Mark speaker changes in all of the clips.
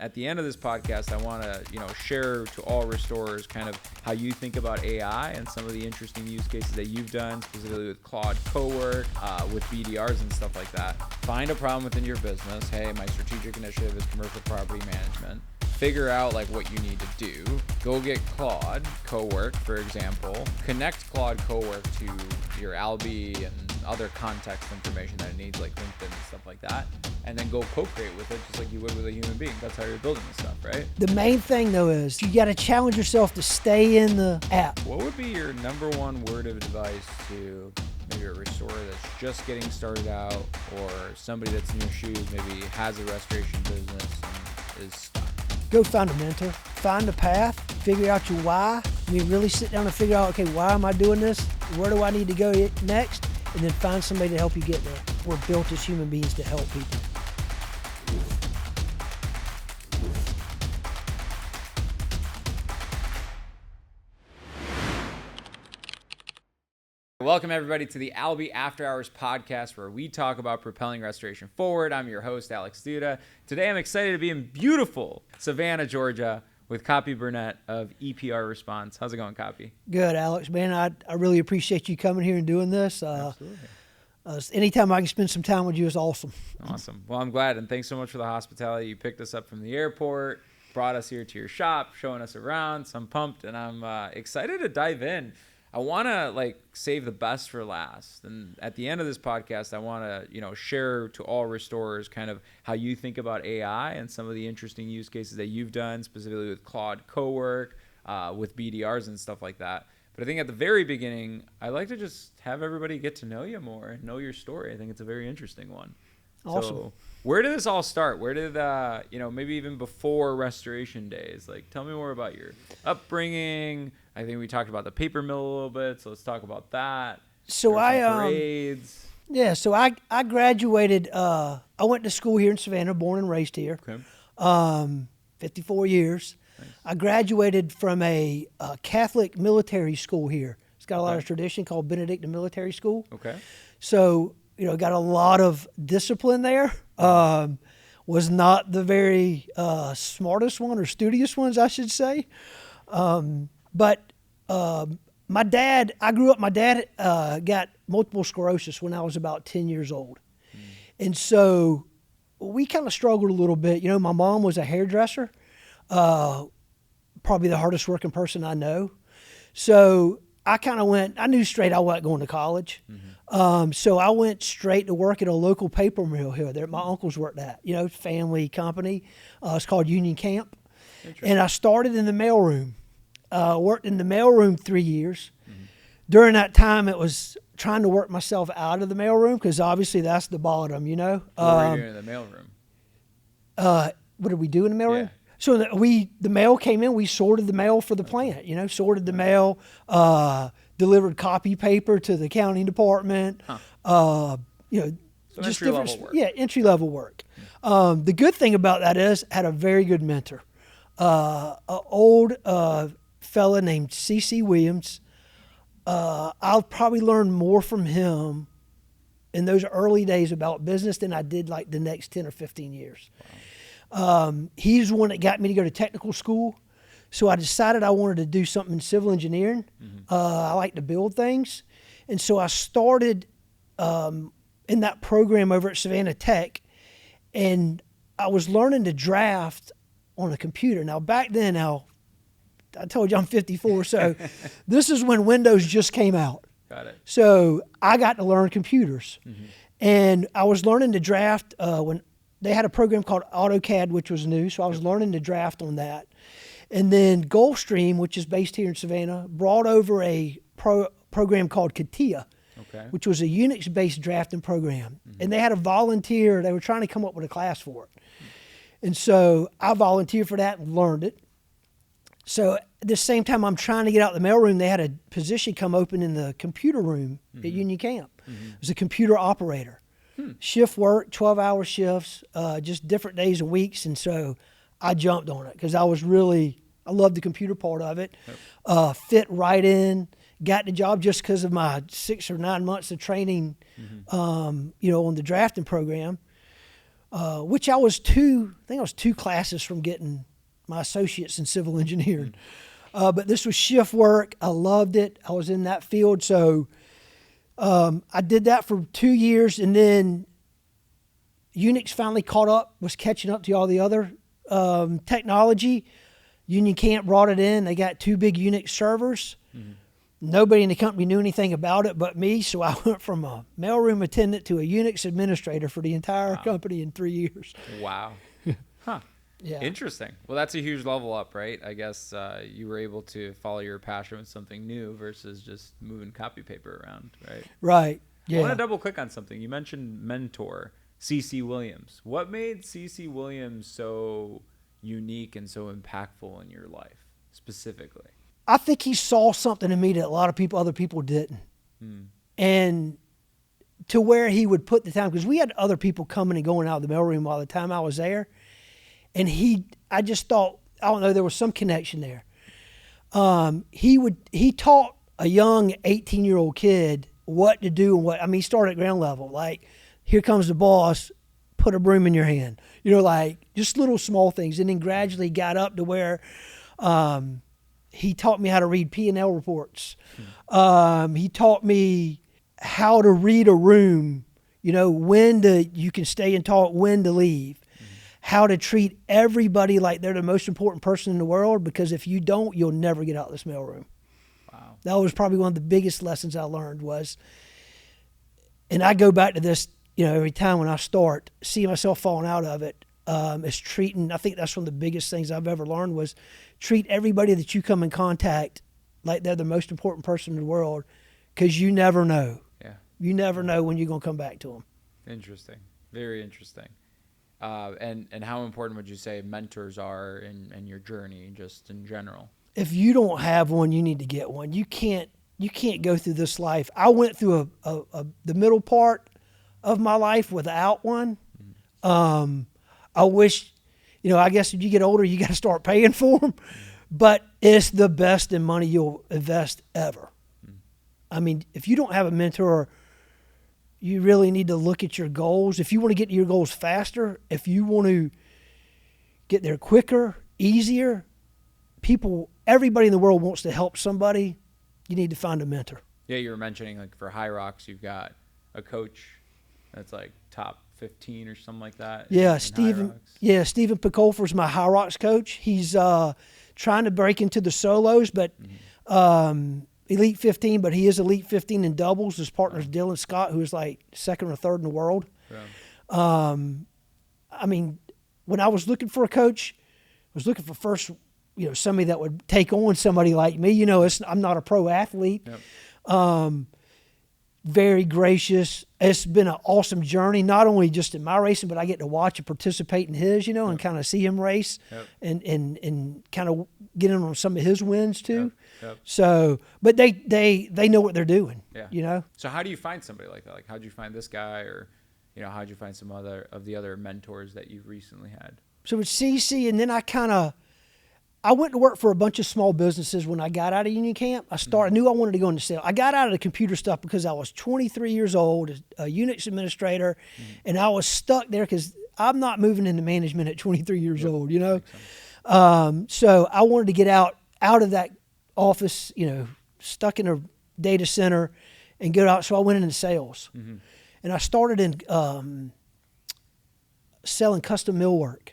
Speaker 1: at the end of this podcast, I want to, share to all restorers kind of how you think about AI and some of the interesting use cases that you've done, specifically with Claude Coworker, with BDRs and stuff like that. Find a problem within your business. Hey, my strategic initiative is commercial property management. Figure out like what you need to do. Go get Claude Coworker, for example. Connect Claude Coworker to your Albi and other context information that it needs, like LinkedIn and stuff like that, and then go co-create with it just like you would with a human being. That's how you're building this stuff, right?
Speaker 2: The main thing though is you got to challenge yourself to stay in the app.
Speaker 1: What would be your number one word of advice to maybe a restorer that's just getting started out, or somebody that's in your shoes, maybe has a restoration business and is stuck?
Speaker 2: Go find a mentor, find a path, figure out your why. I mean, really sit down and figure out, okay, why am I doing this? Where do I need to go next? And then find somebody to help you get there. We're built as human beings to help people.
Speaker 1: Welcome everybody to the Albi After Hours podcast, where we talk about propelling restoration forward. I'm your host, Alex Duda. Today I'm excited to be in beautiful Savannah, Georgia, with Copie Burnett of EPR Response. How's it going, Copie?
Speaker 2: Good, Alex. Man, I really appreciate you coming here and doing this.
Speaker 1: Absolutely.
Speaker 2: Anytime I can spend some time with you is awesome.
Speaker 1: Awesome. Well, I'm glad, and thanks so much for the hospitality. You picked us up from the airport, brought us here to your shop, showing us around. So I'm pumped, and I'm excited to dive in. I want to save the best for last. And at the end of this podcast, I want to, share to all restorers kind of how you think about AI and some of the interesting use cases that you've done, specifically with Claude Coworker, with BDRs and stuff like that. But I think at the very beginning, I like to just have everybody get to know you more and know your story. I think it's a very interesting one.
Speaker 2: Awesome.
Speaker 1: So where did this all start? Where did, maybe even before restoration days, tell me more about your upbringing. I think we talked about the paper mill a little bit, so let's talk about that.
Speaker 2: So
Speaker 1: grades.
Speaker 2: Yeah, so I graduated, I went to school here in Savannah, born and raised here.
Speaker 1: Okay.
Speaker 2: 54 years.
Speaker 1: Nice.
Speaker 2: I graduated from a Catholic military school here. It's got a lot of tradition called Benedictine Military School.
Speaker 1: Okay.
Speaker 2: So, got a lot of discipline there. Was not the very smartest one or studious ones, I should say. But my dad got multiple sclerosis when I was about 10 years old. And so we kind of struggled a little bit. My mom was a hairdresser, probably the hardest working person I know. So I knew straight I wasn't going to college. Mm-hmm. So I went straight to work at a local paper mill here that my uncles worked at, family company. It's called Union Camp. And I started in the mailroom. Worked in the mailroom 3 years. Mm-hmm. During that time, it was trying to work myself out of the mailroom because obviously that's the bottom,
Speaker 1: What were you doing in the mailroom?
Speaker 2: What did we do in the mailroom?
Speaker 1: Yeah.
Speaker 2: So the mail came in. We sorted the mail for the plant. Sorted the mail, delivered copy paper to the accounting department.
Speaker 1: So
Speaker 2: just
Speaker 1: entry-level work.
Speaker 2: Yeah, entry level work. The good thing about that is I had a very good mentor, an old fella named C.C. Williams. I'll probably learn more from him in those early days about business than I did the next 10 or 15 years. Wow. He's the one that got me to go to technical school. So I decided I wanted to do something in civil engineering. Mm-hmm. I like to build things. And so I started in that program over at Savannah Tech, and I was learning to draft on a computer. Now, back then, I told you I'm 54, so this is when Windows just came out.
Speaker 1: Got it.
Speaker 2: So I got to learn computers. Mm-hmm. And I was learning to draft when they had a program called AutoCAD, which was new, so I was learning to draft on that. And then Gulfstream, which is based here in Savannah, brought over a program called CATIA, which was a Unix-based drafting program. Mm-hmm. And they had they were trying to come up with a class for it. Mm-hmm. And so I volunteered for that and learned it. So at the same time I'm trying to get out the mailroom, they had a position come open in the computer room at Union Camp. Mm-hmm. It was a computer operator. Shift work, 12-hour shifts, just different days and weeks. And I jumped on it because I loved the computer part of it. Yep. Fit right in, got the job just because of my 6 or 9 months of training, on the drafting program. which I think I was 2 classes from getting my associates in civil engineering. But this was shift work. I loved it. I was in that field. So I did that for 2 years, and then Unix finally caught up, was catching up to all the other technology. Union Camp brought it in. They got 2 big Unix servers. Nobody in the company knew anything about it but me, so I went from a mailroom attendant to a Unix administrator for the entire company in 3 years.
Speaker 1: Wow. Huh.
Speaker 2: Yeah.
Speaker 1: Interesting. Well, that's a huge level up, right? I guess you were able to follow your passion with something new versus just moving copy paper around, right?
Speaker 2: Right. Yeah.
Speaker 1: I want to double click on something. You mentioned mentor, C.C. Williams. What made C.C. Williams so unique and so impactful in your life specifically?
Speaker 2: I think he saw something in me that a lot of other people didn't. And to where he would put the time, because we had other people coming and going out of the mailroom all the time I was there. And I just thought, I don't know, there was some connection there. He taught a young 18-year-old kid what to do and he started at ground level. Like, here comes the boss, put a broom in your hand. Like just little small things. And then gradually got up to where he taught me how to read P&L reports. He taught me how to read a room, when you can stay and talk, when to leave. How to treat everybody like they're the most important person in the world, because if you don't, you'll never get out of this mailroom.
Speaker 1: Wow.
Speaker 2: That was probably one of the biggest lessons I learned and I go back to this, every time when I start, see myself falling out of it, is treating, I think that's one of the biggest things I've ever learned was treat everybody that you come in contact like they're the most important person in the world, because you never know.
Speaker 1: Yeah.
Speaker 2: You never know when you're going to come back to them.
Speaker 1: Interesting. Very interesting. And how important would you say mentors are in your journey, just in general?
Speaker 2: If you don't have one, you need to get one. You can't go through this life. I went through the middle part of my life without one. I wish, I guess if you get older, you got to start paying for them. But it's the best in money you'll invest ever. I mean, if you don't have a mentor, you really need to look at your goals. If you want to get to your goals faster, if you want to get there quicker, easier, everybody in the world wants to help somebody. You need to find a mentor.
Speaker 1: Yeah, you were mentioning like for High Rocks, you've got a coach that's like top 15 or something like that.
Speaker 2: Yeah, Stephen Picolfer's my High Rocks coach. He's trying to break into the solos, but Elite 15, but he is Elite 15 in doubles. His partner's Dylan Scott, who is like second or third in the world. Yeah. I mean, when I was looking for a coach, I was looking for first, somebody that would take on somebody like me. I'm not a pro athlete. Yep. Very gracious. It's been an awesome journey, not only just in my racing, but I get to watch and participate in his, and kind of see him race. Yep. and kind of get in on some of his wins too. Yep. Yep. So, but they know what they're doing. Yeah.
Speaker 1: So how do you find somebody like that? Like, how'd you find this guy, or, how'd you find some other of the other mentors that you've recently had?
Speaker 2: So with CC, and then I went to work for a bunch of small businesses when I got out of Union Camp. I knew I wanted to go into sales. I got out of the computer stuff because I was 23 years old, a Unix administrator, and I was stuck there because I'm not moving into management at 23 years old, So I wanted to get out of that office, stuck in a data center, and get out. So I went into sales. And I started in selling custom millwork.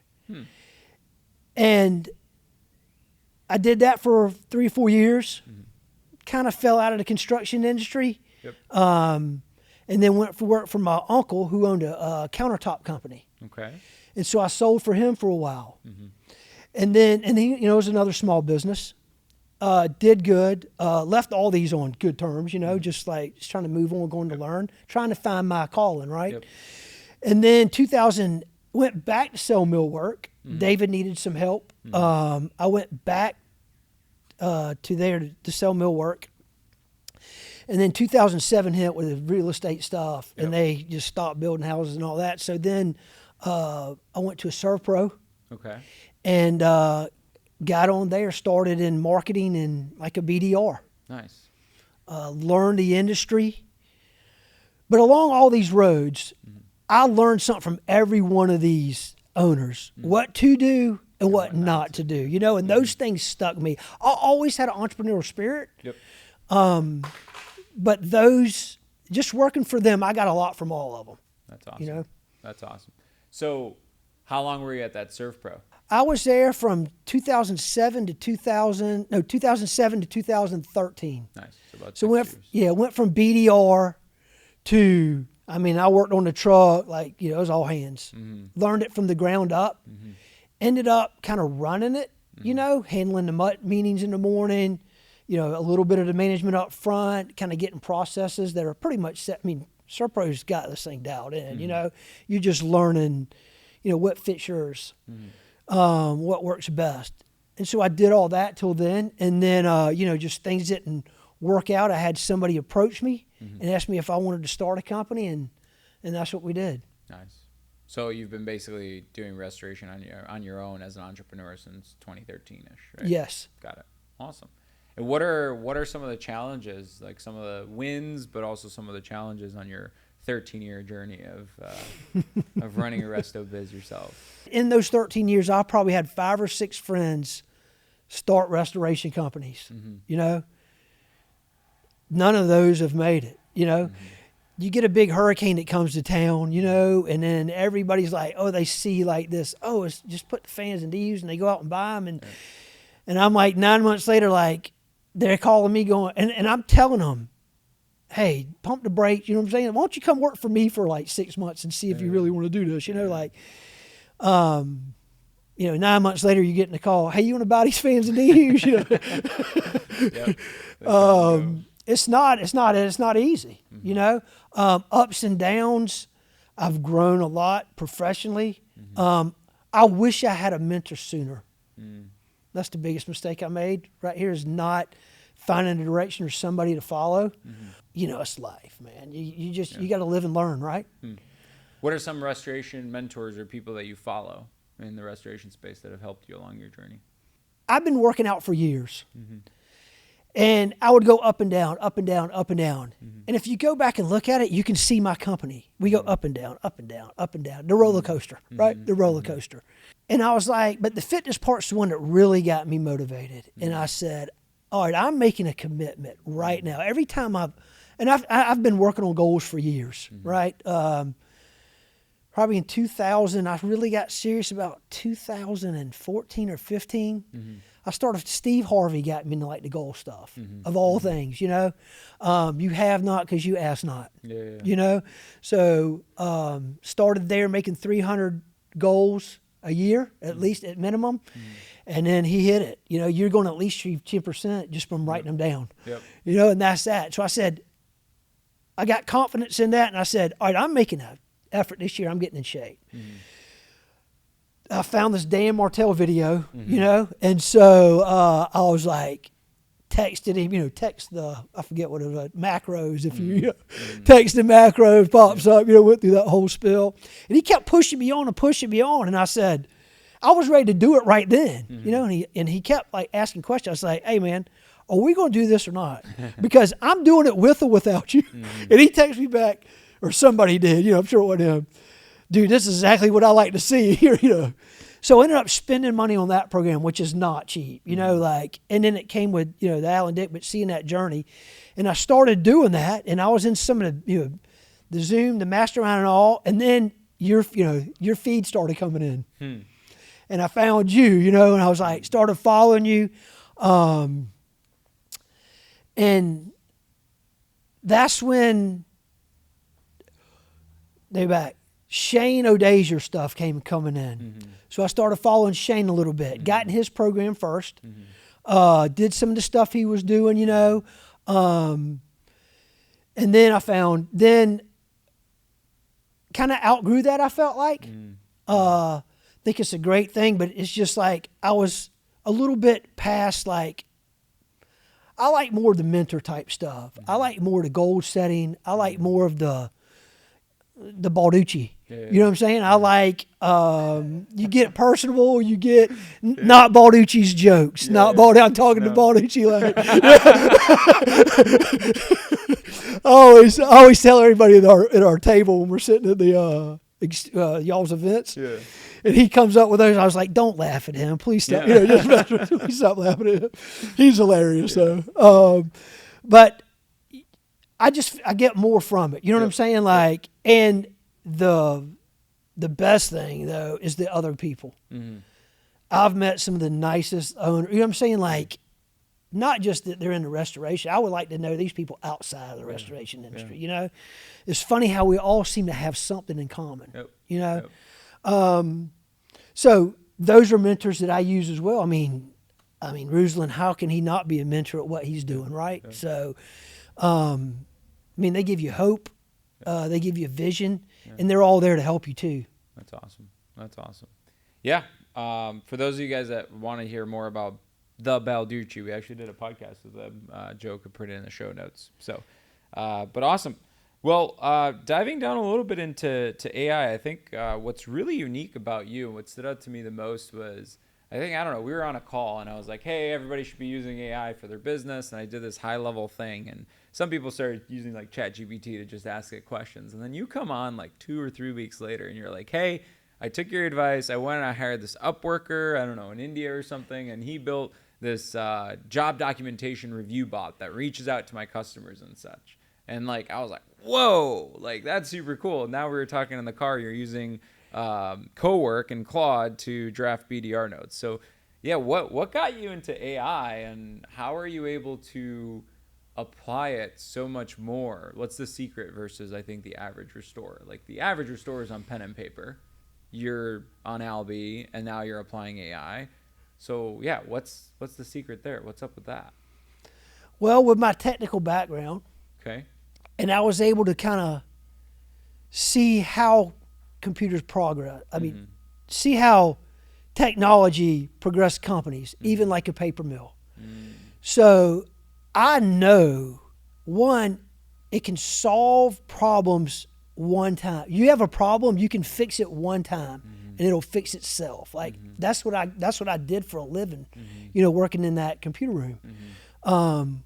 Speaker 2: And I did that for 3 or 4 years, kind of fell out of the construction industry, and then went for work for my uncle who owned a countertop company.
Speaker 1: Okay.
Speaker 2: And so I sold for him for a while. And then he, it was another small business, did good, left all these on good terms, just trying to move on, going to learn, trying to find my calling, right? Yep. And then 2000, went back to sell millwork. David needed some help. I went back to there to sell millwork. And then 2007 hit with the real estate stuff, and they just stopped building houses and all that. So then I went to a Servpro.
Speaker 1: Okay.
Speaker 2: And got on there, started in marketing and like a BDR.
Speaker 1: Nice.
Speaker 2: Learned the industry. But along all these roads, I learned something from every one of these owners, what to do and what not to do, you know, and those things stuck me. I always had an entrepreneurial spirit.
Speaker 1: Yep.
Speaker 2: But those, just working for them, I got a lot from all of them.
Speaker 1: That's awesome.
Speaker 2: You know?
Speaker 1: That's awesome. So how long were you at that Servpro?
Speaker 2: I was there from 2007 to 2013.
Speaker 1: Nice. So about
Speaker 2: So
Speaker 1: 6 years.
Speaker 2: went from BDR to, I mean, I worked on the truck, like, you know, it was all hands. Learned it from the ground up. Ended up kind of running it, you know, handling the meetings in the morning, you know, a little bit of the management up front, kind of getting processes that are pretty much set. I mean, Servpro's got this thing dialed in, you know, you're just learning, you know, what fits yours, what works best. And so I did all that till then. And then, you know, just things didn't work out. I had somebody approach me and ask me if I wanted to start a company, and that's what we did.
Speaker 1: Nice. So you've been basically doing restoration on your own as an entrepreneur since 2013-ish, right?
Speaker 2: Yes.
Speaker 1: Got it. Awesome. And what are some of the challenges, like some of the wins, but also some of the challenges on your 13-year journey of running a resto biz yourself?
Speaker 2: In those 13 years, I probably had 5 or 6 friends start restoration companies, you know. None of those have made it, you know. You get a big hurricane that comes to town, you know, and then everybody's like, oh, they see like this, oh, it's just put the fans in use, and they go out and buy them. And I'm like 9 months later, like, they're calling me going, and I'm telling them, hey, pump the brakes, you know what I'm saying? Why don't you come work for me for like 6 months and see if you really want to do this, you know, like, you know, 9 months later, you're getting a call, hey, you want to buy these fans in use? You know? It's not easy, you know. Ups and downs. I've grown a lot professionally. I wish I had a mentor sooner. That's the biggest mistake I made right here, is not finding a direction or somebody to follow. You know, it's life, man. You got to live and learn, right?
Speaker 1: What are some restoration mentors or people that you follow in the restoration space that have helped you along your journey?
Speaker 2: I've been working out for years. And I would go up and down, up and down, up and down. And if you go back and look at it, you can see my company. We go up and down, up and down, up and down. The roller coaster, right? The roller coaster. And I was like, but the fitness part's the one that really got me motivated. And I said, all right, I'm making a commitment right now. Every time I've been working on goals for years, right? Probably in 2000, I really got serious about 2014 or 15. I started, Steve Harvey got me into like the goal stuff of all things, you know. You have not because you ask not, you know. So started there making 300 goals a year, at least at minimum. And then he hit it. You know, you're going to at least achieve 10% just from writing them down. You know, and that's that. So I said, I got confidence in that. And I said, all right, I'm making an effort this year. I'm getting in shape. I found this Dan Martell video, you know, and so I was like, texted him, you know, I forget what it was, macros, if you text the macros, pops up, you know, went through that whole spill. And he kept pushing me on, and I said, I was ready to do it right then, you know, and he kept like asking questions. I was like, hey man, are we going to do this or not? Because I'm doing it with or without you. And he texted me back, or somebody did, you know, I'm sure it wasn't him. Dude, this is exactly what I like to see here, you know. So I ended up spending money on that program, which is not cheap, you know, like, and then it came with, you know, the Alan Dick, but seeing that journey. And I started doing that, and I was in some of the, you know, the Zoom, the mastermind and all, and then your feed started coming in. And I found you, you know, and I was like, started following you. And that's when Shane O'Dazier stuff coming in. So I started following Shane a little bit. Got in his program first. Did some of the stuff he was doing, you know. And then I found, kind of outgrew that, I felt like. Think it's a great thing, but it's just like I was a little bit past, like, I like more of the mentor type stuff. I like more of the goal setting. I like more of the Balducci. You know what I'm saying? I like, you get personable, you get not Balducci's jokes. I'm talking to Balducci like, I always tell everybody at our table when we're sitting at the y'all's events, and he comes up with those. I was like, don't laugh at him, please stop. Please stop laughing at him. He's hilarious though. But I get more from it. You know what I'm saying? Like, and the best thing though is the other people. Mm-hmm. I've met some of the nicest owners. You know what I'm saying? Like, not just that they're in the restoration. I would like to know these people outside of the restoration industry. You know, it's funny how we all seem to have something in common. You know, so those are mentors that I use as well. I mean, Ruslan, how can he not be a mentor at what he's doing, right? So, I mean, they give you hope, they give you a vision, and they're all there to help you too.
Speaker 1: That's awesome. Yeah. For those of you guys that want to hear more about the Balducci, we actually did a podcast with them. Joe could put it in the show notes. So, but awesome. Well, diving down a little bit into AI, I think what's really unique about you and what stood out to me the most was, I don't know, we were on a call and I was like, hey, everybody should be using AI for their business. And I did this high level thing. And some people started using like ChatGPT to just ask it questions. And then you come on like 2 or 3 weeks later and you're like, hey, I took your advice. I went and I hired this Upworker, I don't know, in India or something. And he built this job documentation review bot that reaches out to my customers and such. And like, I was like, whoa, like that's super cool. Now we were talking in the car, you're using Cowork and Claude to draft BDR notes. So yeah, what got you into AI and how are you able to apply it so much more? What's the secret versus I think the average restorer? Like the average restorer is on pen and paper. You're on Albi and now you're applying AI. So yeah, what's the secret there? What's up with that?
Speaker 2: Well, with my technical background,
Speaker 1: okay,
Speaker 2: and I was able to kind of see how computers progress. I mean, see how technology progressed companies, even like a paper mill. So I know, one, it can solve problems one time. You have a problem, you can fix it one time, and it'll fix itself. Like that's what I did for a living. You know, working in that computer room.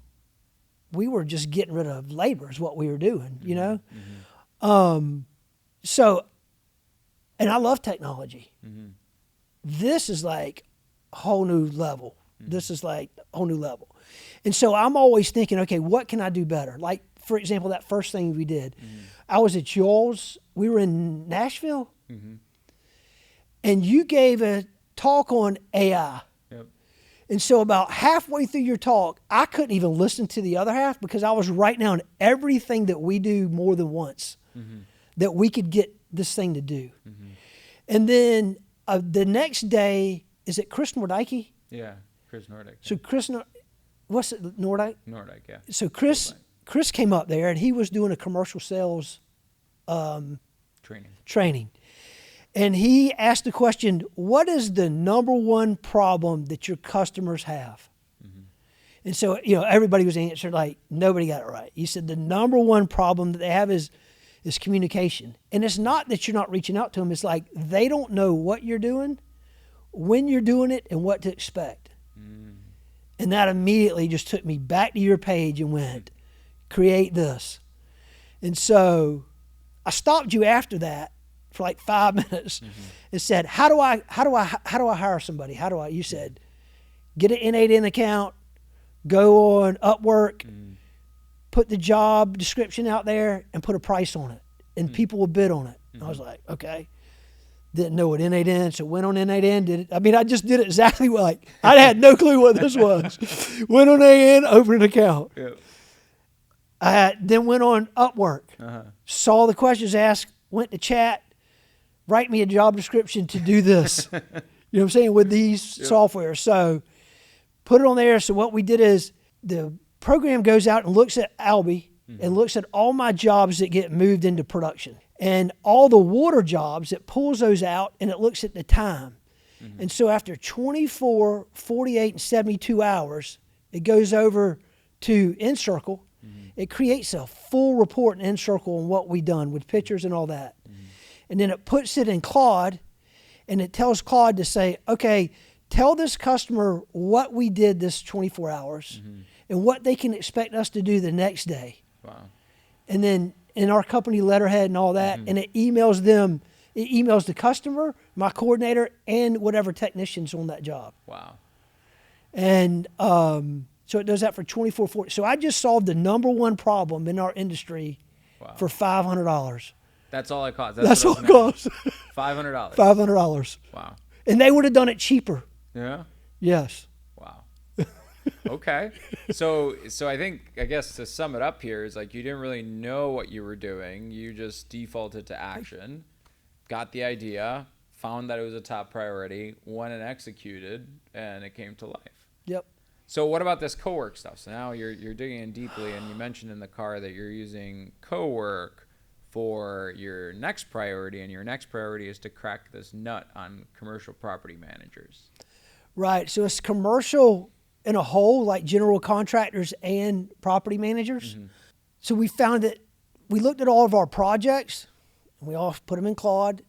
Speaker 2: We were just getting rid of labor is what we were doing. You know, so, and I love technology. This is like a whole new level. This is like a whole new level. And so I'm always thinking, okay, what can I do better? Like, for example, that first thing we did, I was at y'all's, we were in Nashville, and you gave a talk on AI. And so about halfway through your talk, I couldn't even listen to the other half because I was writing down everything that we do more than once that we could get this thing to do. And then the next day, is it Chris Nordike?
Speaker 1: Yeah, Chris Nordic.
Speaker 2: So what's it, Nordike?
Speaker 1: Nordike, yeah.
Speaker 2: So Chris came up there and he was doing a commercial sales training. And he asked the question, what is the number one problem that your customers have? And so, you know, everybody was answering like, nobody got it right. He said the number one problem that they have is communication. And it's not that you're not reaching out to them. It's like they don't know what you're doing, when you're doing it, and what to expect. And that immediately just took me back to your page and went, create this. And so I stopped you after that for like 5 minutes and said, how do I hire somebody? You said, get an N8N account, go on Upwork, put the job description out there and put a price on it and people will bid on it. I was like, okay. Didn't know what N8N, so went on N8N, did it. I mean, I just did it exactly like, I had no clue what this was. Went on N8N, opened an account. Then went on Upwork, saw the questions asked, went to chat, write me a job description to do this. You know what I'm saying, with these software. So put it on there. So what we did is the program goes out and looks at Albi and looks at all my jobs that get moved into production. And all the water jobs, it pulls those out and it looks at the time. And so after 24, 48, and 72 hours, it goes over to Encircle. It creates a full report in Encircle on what we've done with pictures and all that. And then it puts it in Claude and it tells Claude to say, okay, tell this customer what we did this 24 hours and what they can expect us to do the next day.
Speaker 1: Wow.
Speaker 2: and then in our company letterhead and all that, and it emails them. It emails the customer, my coordinator, and whatever technician's on that job.
Speaker 1: Wow.
Speaker 2: And so it does that for $24.40. So I just solved the number one problem in our industry for $500.
Speaker 1: That's all it costs.
Speaker 2: That's all it costs.
Speaker 1: $500.
Speaker 2: $500.
Speaker 1: Wow.
Speaker 2: And they would have done it cheaper.
Speaker 1: Yeah.
Speaker 2: Yes.
Speaker 1: Wow. Okay. So I guess to sum it up here is like you didn't really know what you were doing. You just defaulted to action, got the idea, found that it was a top priority, went and executed, and it came to life.
Speaker 2: Yep.
Speaker 1: So what about this co-work stuff? So now you're digging in deeply, and you mentioned in the car that you're using co-work for your next priority, and your next priority is to crack this nut on commercial property managers.
Speaker 2: Right. So it's commercial in a whole, like general contractors and property managers. So we found that we looked at all of our projects, and we all put them in Claude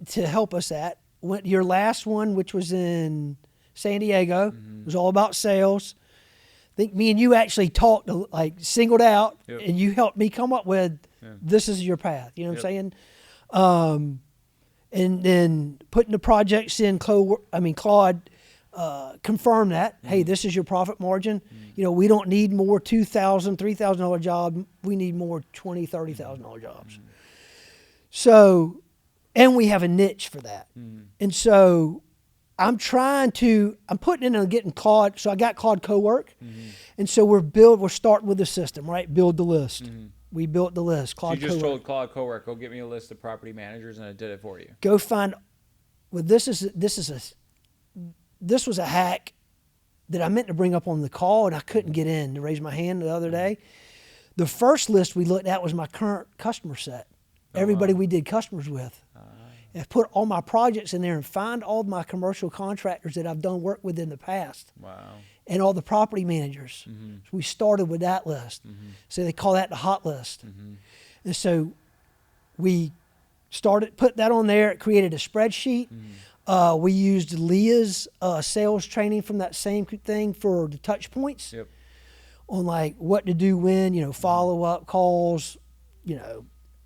Speaker 2: to help us at. Your last one, which was in San Diego, was all about sales. I think me and you actually talked, like singled out, and you helped me come up with, this is your path. You know what I'm saying? And then putting the projects in Claude, confirm that, hey, this is your profit margin. You know, we don't need more $2,000, $3,000 job. We need more $20,000, $30,000 jobs. So, and we have a niche for that. And so I'm putting in and getting Claude. So I got Claude Cowork. And so we're starting with the system, right? Build the list. We built the list. Claude
Speaker 1: So you just
Speaker 2: Cowork.
Speaker 1: told Claude Cowork, go get me a list of property managers, and it did it for you.
Speaker 2: Go find, well, this was a hack that I meant to bring up on the call, and I couldn't get in to raise my hand the other day. The first list we looked at was my current customer set. Everybody we did customers with. And I put all my projects in there and find all my commercial contractors that I've done work with in the past.
Speaker 1: Wow.
Speaker 2: And all the property managers. So we started with that list. So they call that the hot list. And so we put that on there. It created a spreadsheet. We used Leah's sales training from that same thing for the touch points on like what to do when, follow-up calls,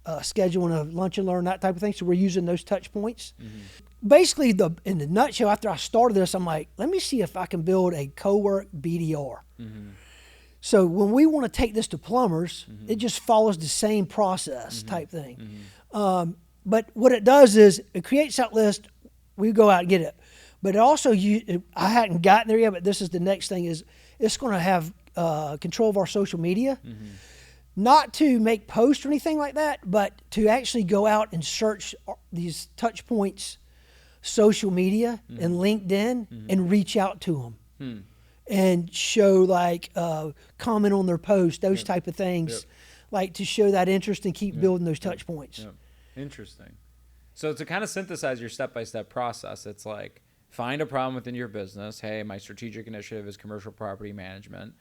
Speaker 2: scheduling a lunch and learn, that type of thing. So we're using those touch points. Basically, in the nutshell, after I started this, I'm like, let me see if I can build a co-work BDR. So when we want to take this to plumbers, it just follows the same process type thing. But what it does is it creates that list. We go out and get it. But it also, I hadn't gotten there yet, but this is the next thing, is it's going to have control of our social media. Not to make posts or anything like that, but to actually go out and search these touch points, social media and LinkedIn, and reach out to them and show like comment on their post, those type of things, like to show that interest and keep building those touch points.
Speaker 1: Interesting. So to kind of synthesize your step-by-step process, it's like find a problem within your business. Hey, my strategic initiative is commercial property management.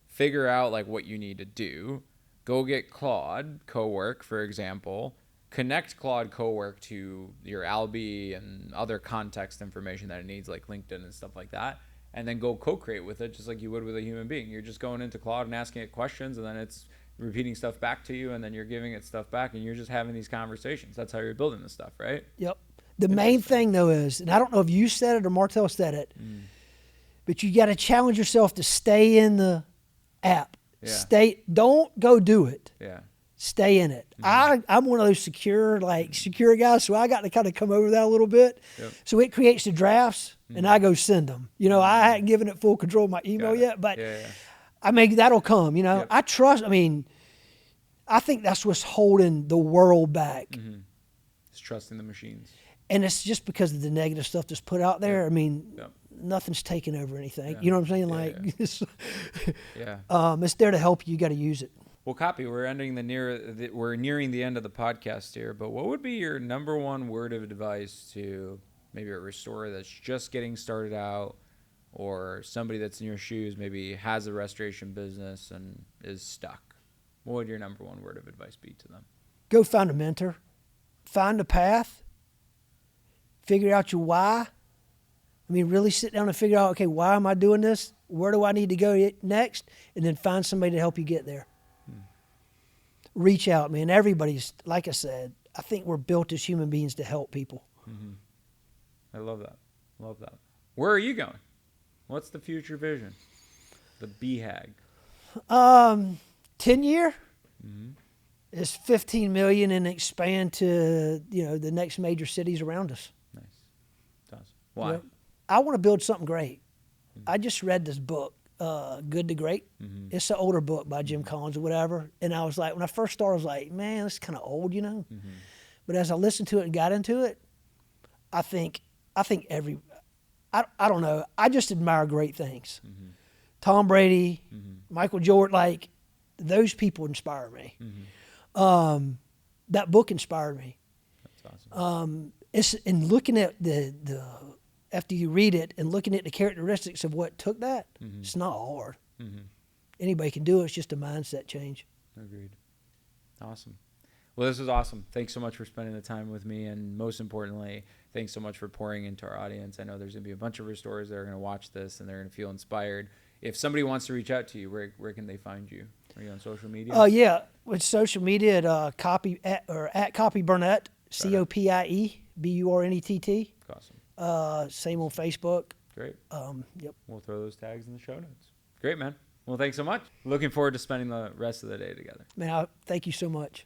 Speaker 1: Figure out like what you need to do. Go get Claude Cowork, for example. Connect Claude Cowork to your Albi and other context information that it needs, like LinkedIn and stuff like that. And then go co-create with it just like you would with a human being. You're just going into Claude and asking it questions, and then it's repeating stuff back to you, and then you're giving it stuff back, and you're just having these conversations. That's how you're building this stuff, right?
Speaker 2: Yep. The main thing, though, is, and I don't know if you said it or Martel said it, but you got to challenge yourself to stay in the app. Don't go do it. Stay in it. I'm one of those secure guys, so I got to kind of come over that a little bit. So it creates the drafts, and I go send them. I hadn't given it full control of my email yet, but that'll come. I trust. I think that's what's holding the world back.
Speaker 1: It's trusting the machines.
Speaker 2: And it's just because of the negative stuff that's put out there. Nothing's taken over anything. You know what I'm saying? It's there to help you. You got to use it.
Speaker 1: Well, Copie, we're nearing the end of the podcast here, but what would be your number one word of advice to maybe a restorer that's just getting started out, or somebody that's in your shoes, maybe has a restoration business and is stuck? What would your number one word of advice be to them?
Speaker 2: Go find a mentor. Find a path. Figure out your why. Really sit down and figure out, okay, why am I doing this? Where do I need to go next? And then find somebody to help you get there. reach out, man. Everybody's, like I said, I think we're built as human beings to help people.
Speaker 1: Mm-hmm. I love that. Love that. Where are you going? What's the future vision? The BHAG.
Speaker 2: 10-year
Speaker 1: Mm-hmm.
Speaker 2: is 15 million and expand to, the next major cities around us.
Speaker 1: Nice. Awesome. Why?
Speaker 2: I want to build something great. I just read this book, Good to Great.
Speaker 1: Mm-hmm.
Speaker 2: It's an older book by Jim Collins or whatever. And I was like, when I first started, I was like, man, this is kind of old,
Speaker 1: Mm-hmm.
Speaker 2: But as I listened to it and got into it, I think I don't know. I just admire great things.
Speaker 1: Mm-hmm.
Speaker 2: Tom Brady,
Speaker 1: Mm-hmm.
Speaker 2: Michael Jordan, like those people inspire me.
Speaker 1: Mm-hmm.
Speaker 2: That book inspired me.
Speaker 1: That's awesome.
Speaker 2: It's in looking at the after you read it and looking at the characteristics of what took that.
Speaker 1: Mm-hmm.
Speaker 2: It's not hard.
Speaker 1: Mm-hmm.
Speaker 2: Anybody can do it. It's just a mindset change.
Speaker 1: Agreed. Awesome. Well, this was awesome. Thanks so much for spending the time with me. And most importantly, thanks so much for pouring into our audience. I know there's going to be a bunch of restorers that are going to watch this and they're going to feel inspired. If somebody wants to reach out to you, where can they find you? Are you on social media?
Speaker 2: Oh, yeah. With social media at Copie Burnett, Copie Burnett.
Speaker 1: Awesome.
Speaker 2: Same on Facebook.
Speaker 1: Great.
Speaker 2: Yep.
Speaker 1: We'll throw those tags in the show notes. Great, man. Well, thanks so much. Looking forward to spending the rest of the day together.
Speaker 2: Man, thank you so much.